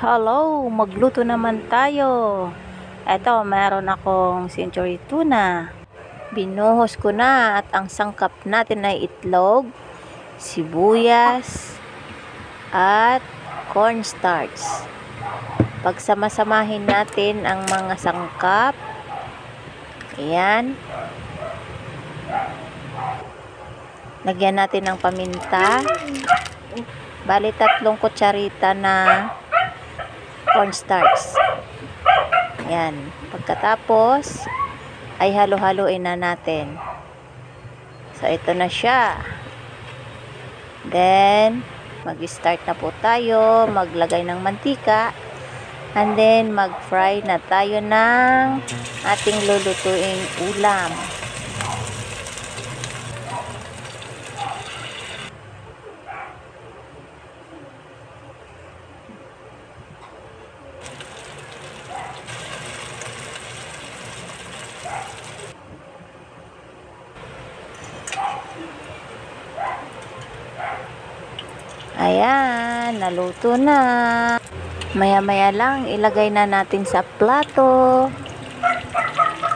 Hello, magluto naman tayo. Eto, meron akong century tuna. Binuhos ko na at ang sangkap natin ay itlog, sibuyas, at cornstarch. Pagsamasamahin natin ang mga sangkap. Ayan. Lagyan natin ng paminta. Bali 3 kutsarita na cornstarch. Ayan. Pagkatapos, ay halo-haloin na natin. So, ito na siya. Then, mag-start na po tayo. Maglagay ng mantika. And then, mag-fry na tayo ng ating lulutuing ulam. Ayan, naluto na. Maya-maya lang, ilagay na natin sa plato.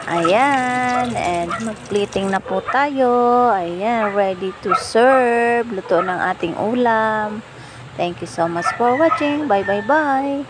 Ayan, and mag-plating na po tayo. Ayan, ready to serve. Luto ng ating ulam. Thank you so much for watching. Bye, bye, bye.